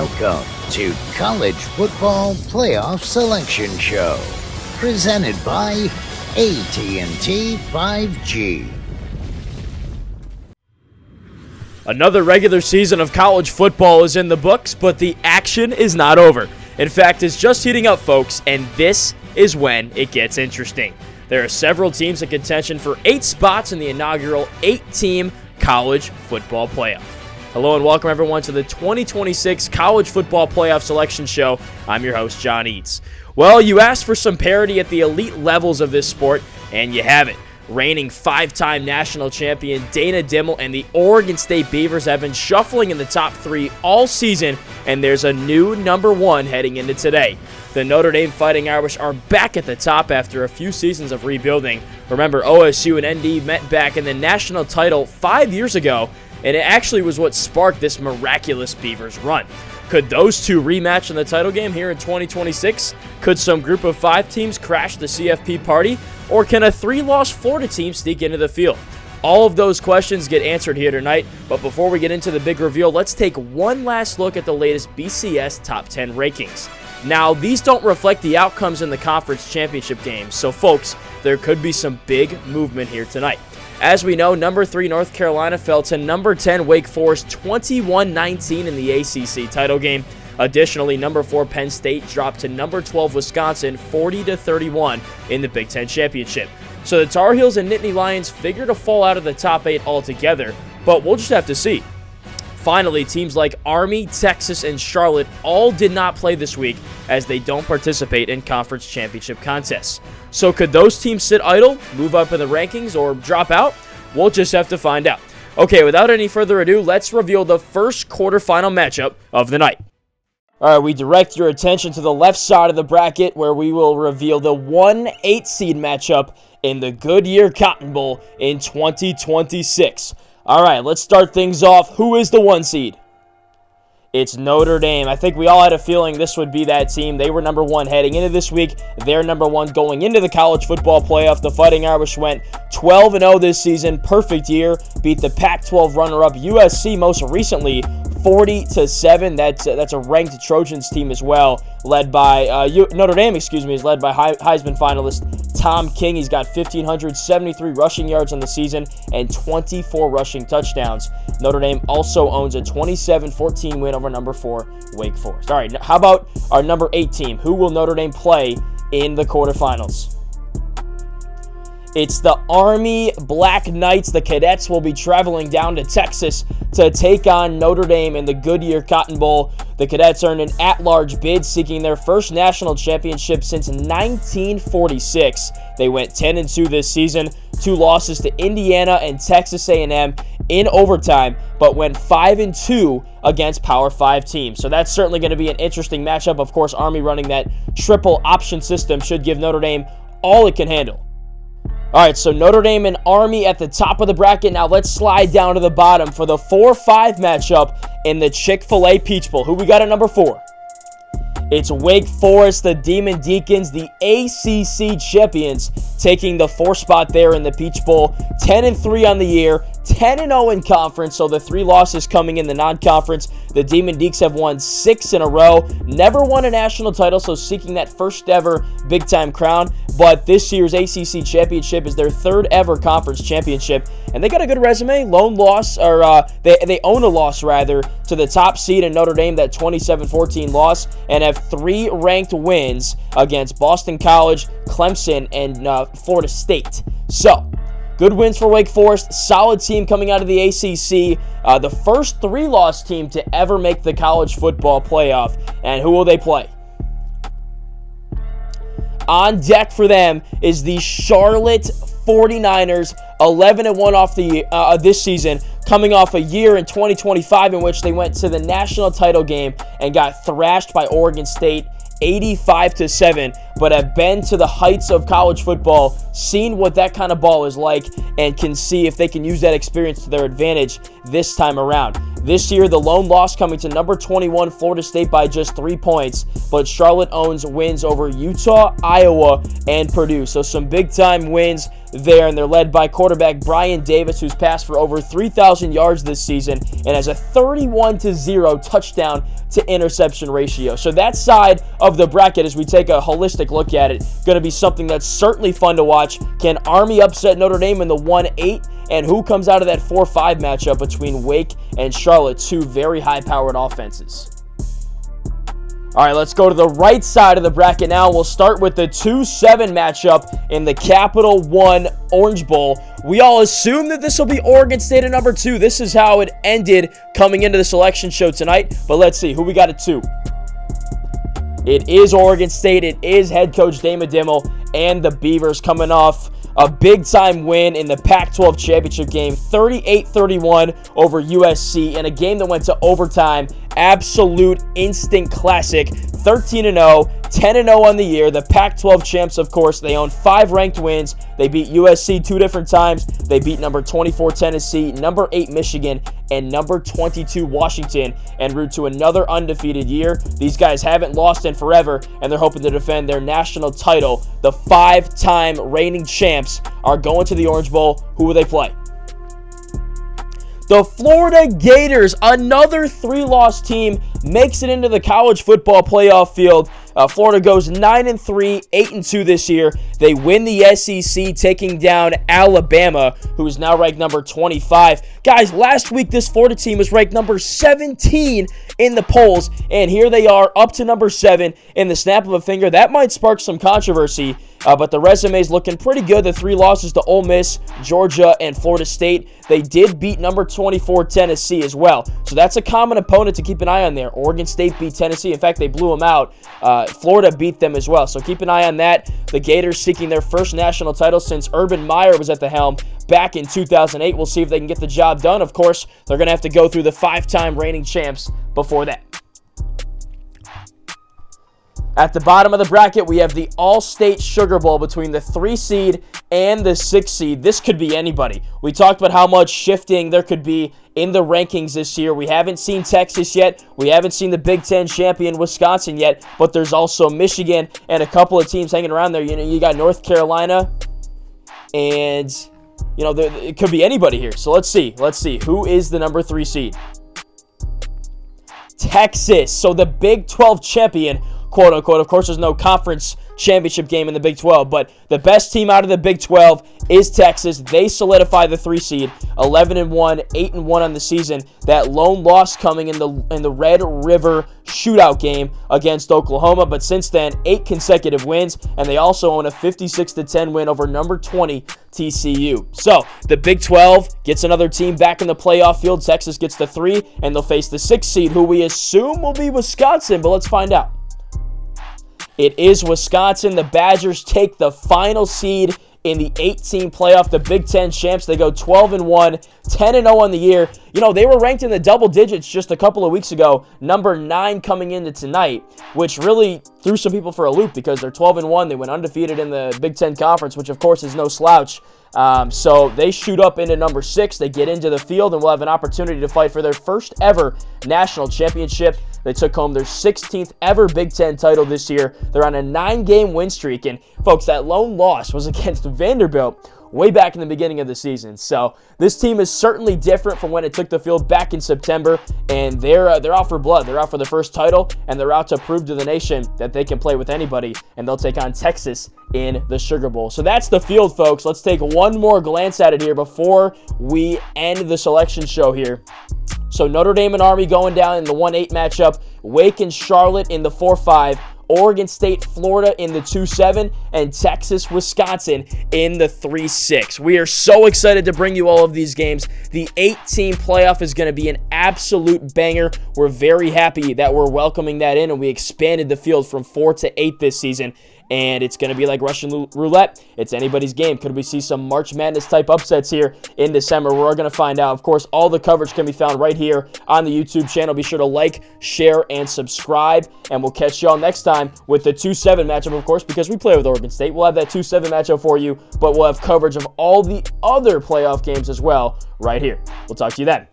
Welcome to College Football Playoff Selection Show, presented by AT&T 5G. Another regular season of college football is in the books, but the action is not over. In fact, it's just heating up, folks, and this is when it gets interesting. There are several teams in contention for 8 spots in the inaugural 8-team college football playoff. Hello and welcome everyone to the 2026 College Football Playoff Selection Show. I'm your host, John Eads. Well, you asked for some parity at the elite levels of this sport, and you have it. Reigning 5-time national champion Dana Dimel and the Oregon State Beavers have been shuffling in the top 3 all season, and there's a new number 1 heading into today. The Notre Dame Fighting Irish are back at the top after a few seasons of rebuilding. Remember, OSU and ND met back in the national title 5 years ago, and it actually was what sparked this miraculous Beavers run. Could those two rematch in the title game here in 2026? Could some group of 5 teams crash the CFB party? Or can a 3-loss Florida team sneak into the field? All of those questions get answered here tonight, but before we get into the big reveal, let's take one last look at the latest BCS Top 10 rankings. Now, these don't reflect the outcomes in the conference championship games, so folks, there could be some big movement here tonight. As we know, number 3 North Carolina fell to number 10 Wake Forest 21-19 in the ACC title game. Additionally, number 4 Penn State dropped to number 12 Wisconsin 40-31 in the Big Ten Championship. So the Tar Heels and Nittany Lions figure to fall out of the top 8 altogether, but we'll just have to see. Finally, teams like Army, Texas, and Charlotte all did not play this week as they don't participate in conference championship contests. So could those teams sit idle, move up in the rankings, or drop out? We'll just have to find out. Okay, without any further ado, let's reveal the first quarterfinal matchup of the night. All right, we direct your attention to the left side of the bracket where we will reveal the 1-8 seed matchup in the Goodyear Cotton Bowl in 2026. All right, let's start things off. Who is the 1 seed? It's Notre Dame. I think we all had a feeling this would be that team. They were number 1 heading into this week. They're number 1 going into the college football playoff. The Fighting Irish went 12-0 this season. Perfect year. Beat the Pac-12 runner-up USC most recently 40-7. That's a ranked Trojans team as well, led by Notre Dame. Is led by Heisman finalist Tom King. He's got 1,573 rushing yards on the season and 24 rushing touchdowns. Notre Dame also owns a 27-14 win over number 4 Wake Forest. All right, how about our number 8 team? Who will Notre Dame play in the quarterfinals? It's the Army Black Knights. The Cadets will be traveling down to Texas to take on Notre Dame in the Goodyear Cotton Bowl. The Cadets earned an at-large bid, seeking their first national championship since 1946. They went 10-2 this season, 2 losses to Indiana and Texas A&M in overtime, but went 5-2 against Power 5 teams. So that's certainly going to be an interesting matchup. Of course, Army running that triple option system should give Notre Dame all it can handle. All right, so Notre Dame and Army at the top of the bracket. Now let's slide down to the bottom for the 4-5 matchup in the Chick-fil-A Peach Bowl. Who we got at number 4? It's Wake Forest, the Demon Deacons, the ACC champions, taking the 4 spot there in the Peach Bowl. 10-3 on the year, 10-0 in conference, so the 3 losses coming in the non-conference. The Demon Deeks have won 6 in a row. Never won a national title, so seeking that first ever big-time crown. But this year's ACC championship is their 3rd ever conference championship, and they got a good resume. Lone loss, or they own a loss rather, to the top seed in Notre Dame, that 27-14 loss, and have 3 ranked wins against Boston College, Clemson, and Florida State. So, good wins for Wake Forest. Solid team coming out of the ACC. The first 3-loss team to ever make the college football playoff. And who will they play? On deck for them is the Charlotte 49ers, 11-1 off this season, coming off a year in 2025 in which they went to the national title game and got thrashed by Oregon State 85-7, but have been to the heights of college football, seen what that kind of ball is like, and can see if they can use that experience to their advantage this time around. This year, the lone loss coming to number 21 Florida State by just 3 points, but Charlotte owns wins over Utah, Iowa, and Purdue. So some big-time wins there, and they're led by quarterback Brian Davis, who's passed for over 3,000 yards this season and has a 31-0 touchdown to interception ratio. So that side of the bracket, as we take a holistic look at it, going to be something that's certainly fun to watch. Can Army upset Notre Dame in the 1-8? And who comes out of that 4-5 matchup between Wake and Charlotte, two very high-powered offenses? All right, let's go to the right side of the bracket now. We'll start with the 2-7 matchup in the Capital One Orange Bowl. We all assume that this will be Oregon State at number 2. This is how it ended coming into the selection show tonight. But let's see who we got at 2. It is Oregon State. It is head coach Dama Dimmel and the Beavers coming off a big-time win in the Pac-12 championship game, 38-31 over USC, in a game that went to overtime. Absolute instant classic, 13-0, 10-0 on the year. The Pac-12 champs, of course, they own 5 ranked wins. They beat USC 2 different times. They beat number 24 Tennessee, number 8 Michigan, and number 22 Washington, en route to another undefeated year. These guys haven't lost in forever, and they're hoping to defend their national title. The 5-time reigning champs are going to the Orange Bowl. Who will they play? The Florida Gators, another 3-loss team, makes it into the college football playoff field. Florida goes 9-3, 8-2 this year. They win the SEC, taking down Alabama, who is now ranked number 25. Guys, last week this Florida team was ranked number 17 in the polls, and here they are up to number 7 in the snap of a finger. That might spark some controversy, but the resume is looking pretty good. The 3 losses to Ole Miss, Georgia, and Florida State. They did beat number 24 Tennessee as well, so that's a common opponent to keep an eye on there. Oregon State beat Tennessee. In fact, they blew them out. Florida beat them as well, so keep an eye on that. The Gators seeking their first national title since Urban Meyer was at the helm back in 2008. We'll see if they can get the job done. Of course, they're going to have to go through the 5-time reigning champs before that. At the bottom of the bracket, we have the All-State Sugar Bowl between the 3 seed and the 6 seed. This could be anybody. We talked about how much shifting there could be in the rankings this year. We haven't seen Texas yet. We haven't seen the Big Ten champion Wisconsin yet, but there's also Michigan and a couple of teams hanging around there. You know, you got North Carolina, and you know, it could be anybody here. So let's see. Who is the number 3 seed? Texas. So the Big 12 champion, quote unquote. Of course, there's no conference championship game in the Big 12, but the best team out of the Big 12 is Texas. They solidify the 3 seed, 11-1, 8-1 on the season. That lone loss coming in the Red River shootout game against Oklahoma, but since then 8 consecutive wins, and they also own a 56-10 win over number 20 TCU. So the Big 12 gets another team back in the playoff field. Texas gets the 3, and they'll face the 6 seed, who we assume will be Wisconsin, but let's find out. It is Wisconsin. The Badgers take the final seed in the 8-team playoff. The Big Ten champs, they go 12-1, 10-0 on the year. You know, they were ranked in the double digits just a couple of weeks ago, number 9 coming into tonight, which really threw some people for a loop because they're 12-1. They went undefeated in the Big Ten Conference, which of course is no slouch. So they shoot up into number 6. They get into the field and will have an opportunity to fight for their first ever national championship. They took home their 16th ever Big Ten title this year. They're on a 9-game win streak. And folks, that lone loss was against Vanderbilt way back in the beginning of the season. So this team is certainly different from when it took the field back in September, and they're out for blood. They're out for the first title, and they're out to prove to the nation that they can play with anybody, and they'll take on Texas in the Sugar Bowl. So that's the field, folks. Let's take one more glance at it here before we end the selection show here. So Notre Dame and Army going down in the 1-8 matchup, Wake and Charlotte in the 4-5, Oregon State, Florida in the 2-7, and Texas, Wisconsin in the 3-6. We are so excited to bring you all of these games. The 8-team playoff is going to be an absolute banger. We're very happy that we're welcoming that in, and we expanded the field from 4 to 8 this season. And it's going to be like Russian roulette. It's anybody's game. Could we see some March Madness type upsets here in December? We're going to find out. Of course, all the coverage can be found right here on the YouTube channel. Be sure to like, share, and subscribe. And we'll catch you all next time with the 2-7 matchup, of course, because we play with Oregon State. We'll have that 2-7 matchup for you, but we'll have coverage of all the other playoff games as well right here. We'll talk to you then.